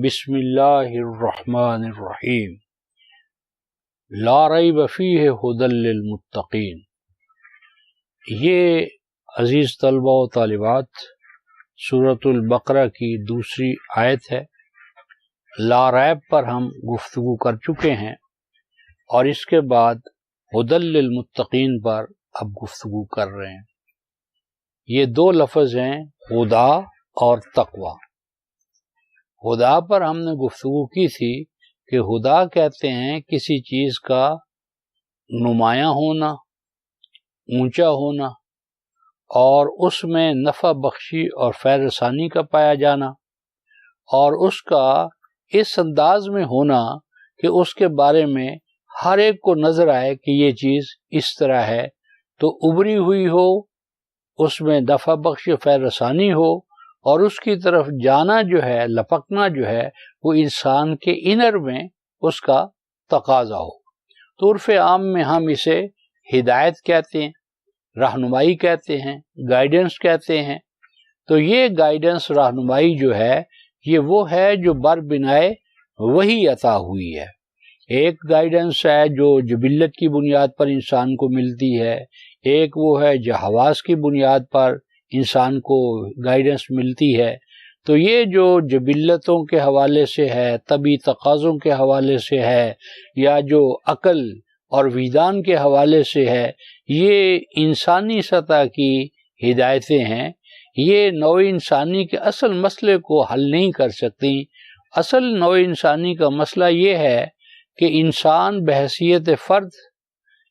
بسم اللہ الرحمن الرحیم لا ریب فیہ ھدی للمتقین۔ یہ عزیز طلبہ و طالبات سورۃ البقرہ کی دوسری آیت ہے۔ لا ریب پر ہم گفتگو کر چکے ہیں اور اس کے بعد ھدی للمتقین پر اب گفتگو کر رہے ہیں۔ یہ دو لفظ ہیں، ہدا اور تقوی۔ ہدا پر ہم نے گفتگو کی تھی کہ ہدا کہتے ہیں کسی چیز کا نمایاں ہونا، اونچا ہونا اور اس میں نفع بخشی اور فیض رسانی کا پایا جانا، اور اس کا اس انداز میں ہونا کہ اس کے بارے میں ہر ایک کو نظر آئے کہ یہ چیز اس طرح ہے، تو ابری ہوئی ہو، اس میں نفع بخشی فیض رسانی ہو، اور اس کی طرف جانا جو ہے، لپکنا جو ہے، وہ انسان کے انر میں اس کا تقاضا ہو۔ تو عرف عام میں ہم اسے ہدایت کہتے ہیں، رہنمائی کہتے ہیں، گائیڈنس کہتے ہیں۔ تو یہ گائیڈنس، رہنمائی جو ہے، یہ وہ ہے جو بر بنائے وہی عطا ہوئی ہے۔ ایک گائیڈنس ہے جو جبلت کی بنیاد پر انسان کو ملتی ہے، ایک وہ ہے جو حواس کی بنیاد پر انسان کو گائیڈنس ملتی ہے۔ تو یہ جو جبلتوں کے حوالے سے ہے، طبعی تقاضوں کے حوالے سے ہے، یا جو عقل اور وجدان کے حوالے سے ہے، یہ انسانی سطح کی ہدایتیں ہیں۔ یہ نوع انسانی کے اصل مسئلے کو حل نہیں کر سکتی۔ اصل نوع انسانی کا مسئلہ یہ ہے کہ انسان بحیثیت فرد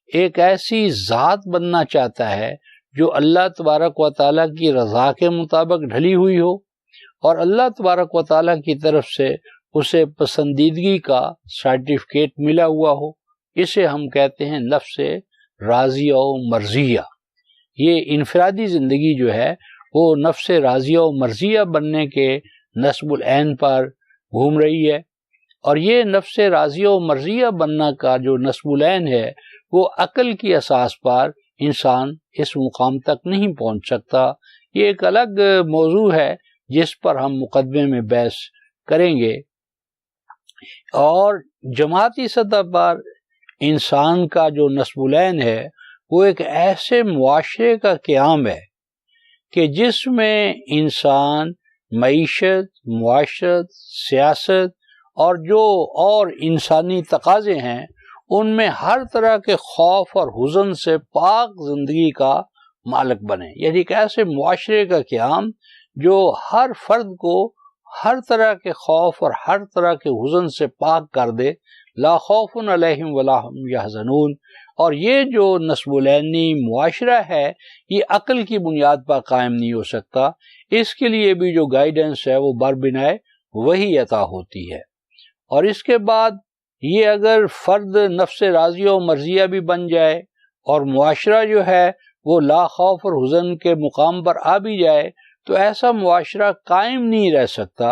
ایک ایسی ذات بننا چاہتا ہے جو اللہ تبارک و تعالیٰ کی رضا کے مطابق ڈھلی ہوئی ہو، اور اللہ تبارک و تعالیٰ کی طرف سے اسے پسندیدگی کا سرٹیفکیٹ ملا ہوا ہو۔ اسے ہم کہتے ہیں نفس راضیہ و مرضیہ۔ یہ انفرادی زندگی جو ہے وہ نفس راضیہ و مرضیہ بننے کے نصب العین پر گھوم رہی ہے، اور یہ نفس راضیہ و مرضیہ بننا کا جو نصب العین ہے، وہ عقل کی اساس پر انسان اس مقام تک نہیں پہنچ سکتا۔ یہ ایک الگ موضوع ہے جس پر ہم مقدمے میں بحث کریں گے۔ اور جماعتی سطح پر انسان کا جو نصب العین ہے، وہ ایک ایسے معاشرے کا قیام ہے کہ جس میں انسان معیشت، معاشرت، سیاست اور جو اور انسانی تقاضے ہیں، ان میں ہر طرح کے خوف اور حزن سے پاک زندگی کا مالک بنے۔ یعنی ایک ایسے معاشرے کا قیام جو ہر فرد کو ہر طرح کے خوف اور ہر طرح کے حزن سے پاک کر دے۔ لا خوف علیہم ولا ہم یحزنون۔ اور یہ جو نصب العینی معاشرہ ہے، یہ عقل کی بنیاد پر قائم نہیں ہو سکتا۔ اس کے لیے بھی جو گائیڈنس ہے وہ بر بنائے وہی عطا ہوتی ہے۔ اور اس کے بعد یہ اگر فرد نفس راضیہ و مرضیہ بھی بن جائے اور معاشرہ جو ہے وہ لا خوف اور حزن کے مقام پر آ بھی جائے، تو ایسا معاشرہ قائم نہیں رہ سکتا،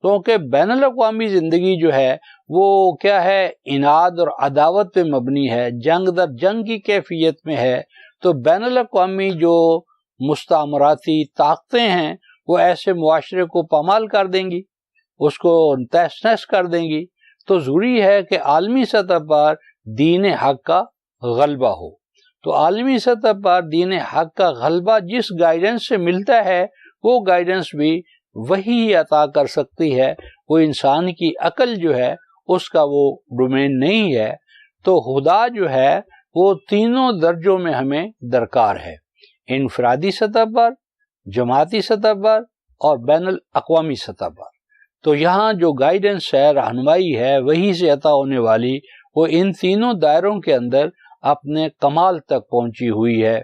کیونکہ بین الاقوامی زندگی جو ہے وہ کیا ہے، اناد اور عداوت پہ مبنی ہے، جنگ در جنگ کی کیفیت میں ہے۔ تو بین الاقوامی جو مستعمراتی طاقتیں ہیں وہ ایسے معاشرے کو پامال کر دیں گی، اس کو تہس نہس کر دیں گی۔ تو ضروری ہے کہ عالمی سطح پر دین حق کا غلبہ ہو۔ تو عالمی سطح پر دین حق کا غلبہ جس گائیڈنس سے ملتا ہے، وہ گائیڈنس بھی وہی عطا کر سکتی ہے۔ وہ انسان کی عقل جو ہے اس کا وہ ڈومین نہیں ہے۔ تو ہدا جو ہے وہ تینوں درجوں میں ہمیں درکار ہے، انفرادی سطح پر، جماعتی سطح پر اور بین الاقوامی سطح پر۔ تو یہاں جو گائیڈنس ہے، رہنمائی ہے، وہی سے عطا ہونے والی، وہ ان تینوں دائروں کے اندر اپنے کمال تک پہنچی ہوئی ہے۔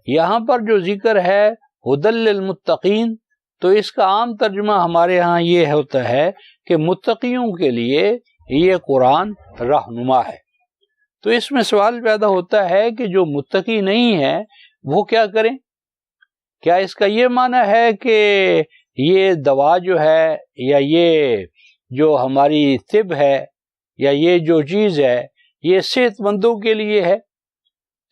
یہاں پر جو ذکر ہے ھدی للمتقین، تو اس کا عام ترجمہ ہمارے ہاں یہ ہوتا ہے کہ متقیوں کے لیے یہ قرآن رہنما ہے۔ تو اس میں سوال پیدا ہوتا ہے کہ جو متقی نہیں ہے وہ کیا کریں؟ کیا اس کا یہ معنی ہے کہ یہ دوا جو ہے، یا یہ جو ہماری طب ہے، یا یہ جو چیز ہے، یہ صحت مندوں کے لیے ہے؟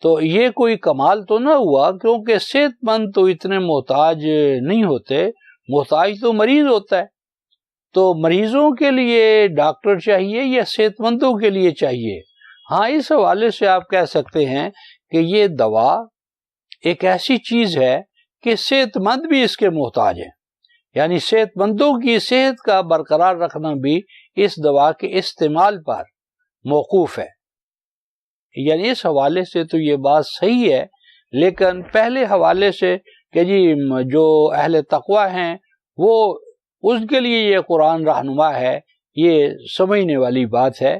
تو یہ کوئی کمال تو نہ ہوا، کیونکہ صحت مند تو اتنے محتاج نہیں ہوتے، محتاج تو مریض ہوتا ہے۔ تو مریضوں کے لیے ڈاکٹر چاہیے یا صحت مندوں کے لیے چاہیے؟ ہاں، اس حوالے سے آپ کہہ سکتے ہیں کہ یہ دوا ایک ایسی چیز ہے کہ صحت مند بھی اس کے محتاج ہیں، یعنی صحت مندوں کی صحت کا برقرار رکھنا بھی اس دوا کے استعمال پر موقوف ہے۔ یعنی اس حوالے سے تو یہ بات صحیح ہے، لیکن پہلے حوالے سے کہ جی جو اہل تقوی ہیں وہ اس کے لیے یہ قرآن رہنما ہے، یہ سمجھنے والی بات ہے۔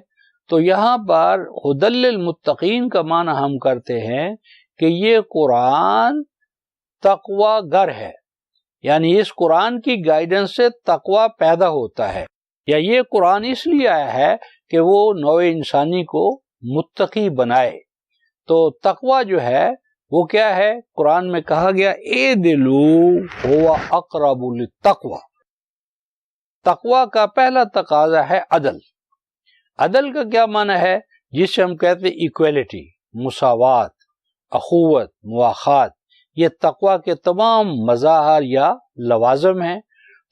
تو یہاں پر ہدی للمتقین کا معنی ہم کرتے ہیں کہ یہ قرآن تقوی گر ہے، یعنی اس قرآن کی گائیڈنس سے تقوی پیدا ہوتا ہے، یا یہ قرآن اس لیے آیا ہے کہ وہ نوع انسانی کو متقی بنائے۔ تو تقوی جو ہے وہ کیا ہے؟ قرآن میں کہا گیا اعدلوا هو اقرب للتقوی۔ تقوی کا پہلا تقاضا ہے عدل۔ عدل کا کیا معنی ہے؟ جس سے ہم کہتے ہیں ایکویلٹی، مساوات، اخوت، مواخات، یہ تقوی کے تمام مظاہر یا لوازم ہیں۔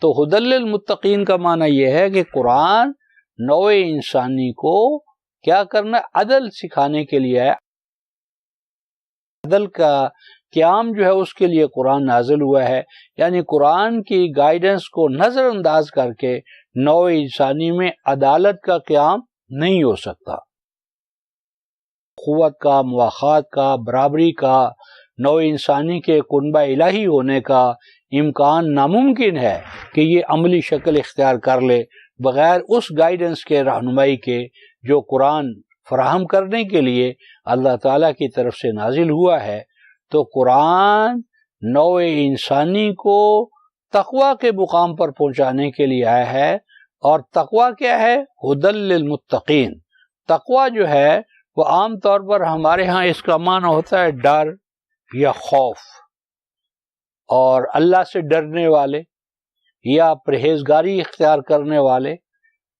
تو ہدی للمتقین کا معنی یہ ہے کہ قرآن نوع انسانی کو کیا کرنا؟ عدل سکھانے کے لیے ہے۔ عدل کا قیام جو ہے اس کے لیے قرآن نازل ہوا ہے، یعنی قرآن کی گائیڈنس کو نظر انداز کر کے نوع انسانی میں عدالت کا قیام نہیں ہو سکتا۔ قوت کا، مواخات کا، برابری کا، نوع انسانی کے کنبہ الہی ہونے کا امکان ناممکن ہے کہ یہ عملی شکل اختیار کر لے بغیر اس گائیڈنس کے، رہنمائی کے جو قرآن فراہم کرنے کے لیے اللہ تعالیٰ کی طرف سے نازل ہوا ہے۔ تو قرآن نوع انسانی کو تقوی کے مقام پر پہنچانے کے لیے آیا ہے، اور تقوی کیا ہے؟ ہدی للمتقین۔ تقوی جو ہے وہ عام طور پر ہمارے ہاں اس کا معنی ہوتا ہے ڈر یا خوف، اور اللہ سے ڈرنے والے یا پرہیزگاری اختیار کرنے والے۔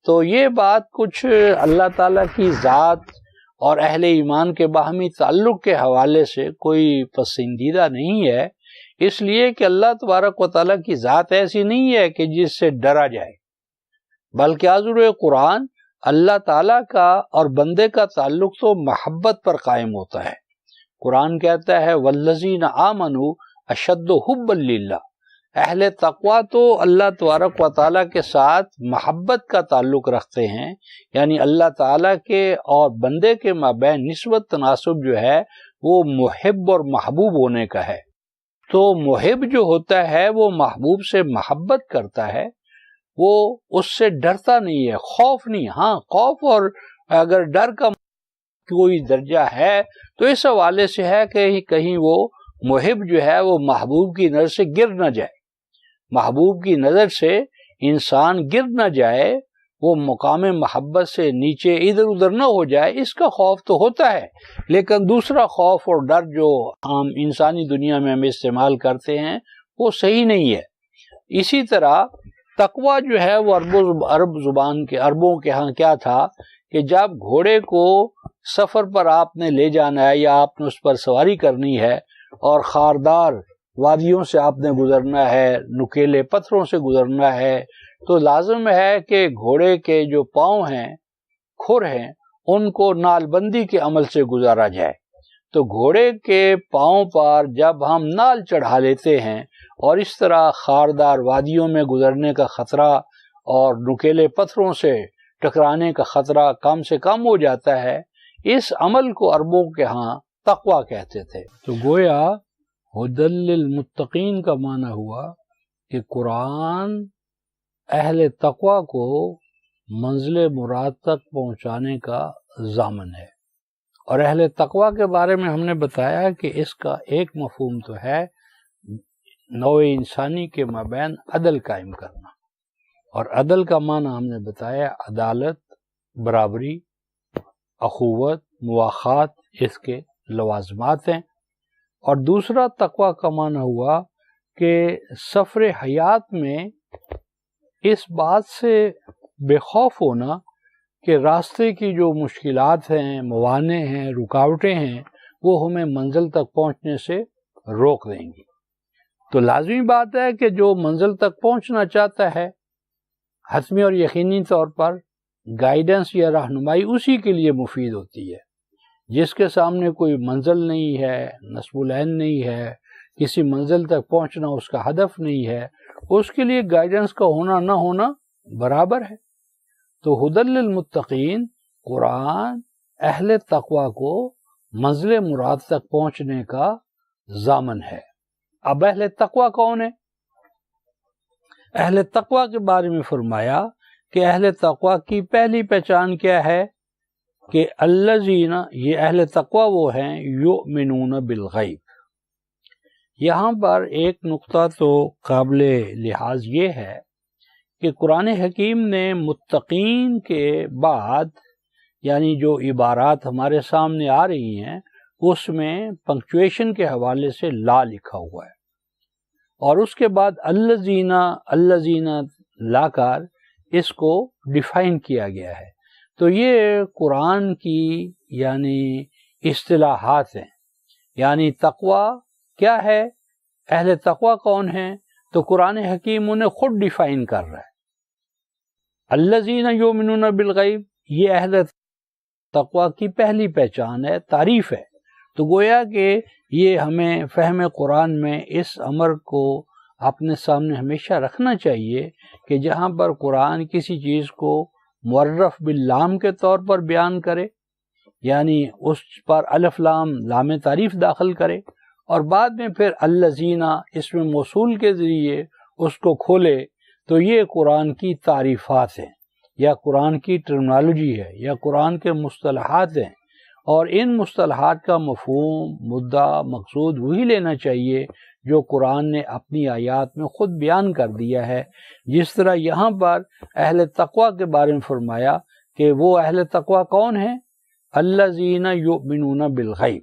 تو یہ بات کچھ اللہ تعالیٰ کی ذات اور اہل ایمان کے باہمی تعلق کے حوالے سے کوئی پسندیدہ نہیں ہے، اس لیے کہ اللہ تبارک و تعالیٰ کی ذات ایسی نہیں ہے کہ جس سے ڈرا جائے، بلکہ حضور قرآن اللہ تعالیٰ کا اور بندے کا تعلق تو محبت پر قائم ہوتا ہے۔ قرآن کہتا ہے والذین آمنوا اشد حبا للہ، اہل تقوی تو اللہ تبارک و تعالیٰ کے ساتھ محبت کا تعلق رکھتے ہیں، یعنی اللہ تعالیٰ کے اور بندے کے مابین نسبت تناسب جو ہے وہ محب اور محبوب ہونے کا ہے۔ تو محب جو ہوتا ہے وہ محبوب سے محبت کرتا ہے، وہ اس سے ڈرتا نہیں ہے، خوف نہیں۔ ہاں، خوف اور اگر ڈر کا کوئی درجہ ہے تو اس حوالے سے ہے کہ کہیں وہ محب جو ہے وہ محبوب کی نظر سے گر نہ جائے، محبوب کی نظر سے انسان گر نہ جائے، وہ مقام محبت سے نیچے ادھر ادھر نہ ہو جائے، اس کا خوف تو ہوتا ہے۔ لیکن دوسرا خوف اور ڈر جو عام انسانی دنیا میں ہم استعمال کرتے ہیں وہ صحیح نہیں ہے۔ اسی طرح تقوی جو ہے وہ عربوں کے ہاں کیا تھا کہ جب گھوڑے کو سفر پر آپ نے لے جانا ہے یا آپ نے اس پر سواری کرنی ہے اور خاردار وادیوں سے آپ نے گزرنا ہے، نکیلے پتھروں سے گزرنا ہے، تو لازم ہے کہ گھوڑے کے جو پاؤں ہیں، کھر ہیں، ان کو نال بندی کے عمل سے گزارا جائے۔ تو گھوڑے کے پاؤں پر جب ہم نال چڑھا لیتے ہیں اور اس طرح خاردار وادیوں میں گزرنے کا خطرہ اور نکیلے پتھروں سے ٹکرانے کا خطرہ کم سے کم ہو جاتا ہے، اس عمل کو عربوں کے ہاں تقوی کہتے تھے۔ تو گویا ہدی للمتقین کا معنی ہوا کہ قرآن اہل تقوی کو منزل مراد تک پہنچانے کا ضامن ہے۔ اور اہل تقوی کے بارے میں ہم نے بتایا کہ اس کا ایک مفہوم تو ہے نوع انسانی کے مابین عدل قائم کرنا، اور عدل کا معنی ہم نے بتایا عدالت، برابری، اخوت، مواخات، اس کے لوازمات ہیں۔ اور دوسرا تقوی کا معنی ہوا کہ سفر حیات میں اس بات سے بے خوف ہونا کہ راستے کی جو مشکلات ہیں، موانع ہیں، رکاوٹیں ہیں، وہ ہمیں منزل تک پہنچنے سے روک دیں گی۔ تو لازمی بات ہے کہ جو منزل تک پہنچنا چاہتا ہے حتمی اور یقینی طور پر گائیڈنس یا رہنمائی اسی کے لیے مفید ہوتی ہے جس کے سامنے کوئی منزل نہیں ہے، نصب العین نہیں ہے، کسی منزل تک پہنچنا اس کا ہدف نہیں ہے، اس کے لیے گائیڈنس کا ہونا نہ ہونا برابر ہے۔ تو ہدی للمتقین قرآن اہل تقوی کو منزل مراد تک پہنچنے کا ضامن ہے۔ اب اہل تقوی کون ہے؟ اہل تقوی کے بارے میں فرمایا کہ اہل تقوی کی پہلی پہچان کیا ہے کہ الذین، یہ اہل تقوی وہ ہیں یؤمنون بالغیب۔ یہاں پر ایک نقطہ تو قابل لحاظ یہ ہے کہ قرآن حکیم نے متقین کے بعد یعنی جو عبارات ہمارے سامنے آ رہی ہیں اس میں پنکچویشن کے حوالے سے لا لکھا ہوا ہے، اور اس کے بعد الذین لا کر اس کو ڈیفائن کیا گیا ہے۔ تو یہ قرآن کی یعنی اصطلاحات ہیں، یعنی تقوی کیا ہے، اہل تقوی کون ہیں، تو قرآن حکیم انہیں خود ڈیفائن کر رہا ہے۔ الذین یؤمنون بالغیب، یہ اہل تقوی کی پہلی پہچان ہے، تعریف ہے۔ تو گویا کہ یہ ہمیں فہم قرآن میں اس امر کو اپنے سامنے ہمیشہ رکھنا چاہیے کہ جہاں پر قرآن کسی چیز کو معرف باللام کے طور پر بیان کرے، یعنی اس پر الف لام لام تعریف داخل کرے، اور بعد میں پھر الذین اس میں موصول کے ذریعے اس کو کھولے، تو یہ قرآن کی تعریفات ہیں یا قرآن کی ٹرمنالوجی ہے یا قرآن کے مصطلحات ہیں، اور ان مصطلحات کا مفہوم، مدعا، مقصود وہی لینا چاہیے جو قرآن نے اپنی آیات میں خود بیان کر دیا ہے۔ جس طرح یہاں پر اہل تقوی کے بارے میں فرمایا کہ وہ اہل تقوی کون ہیں، الذین یؤمنون بالغیب،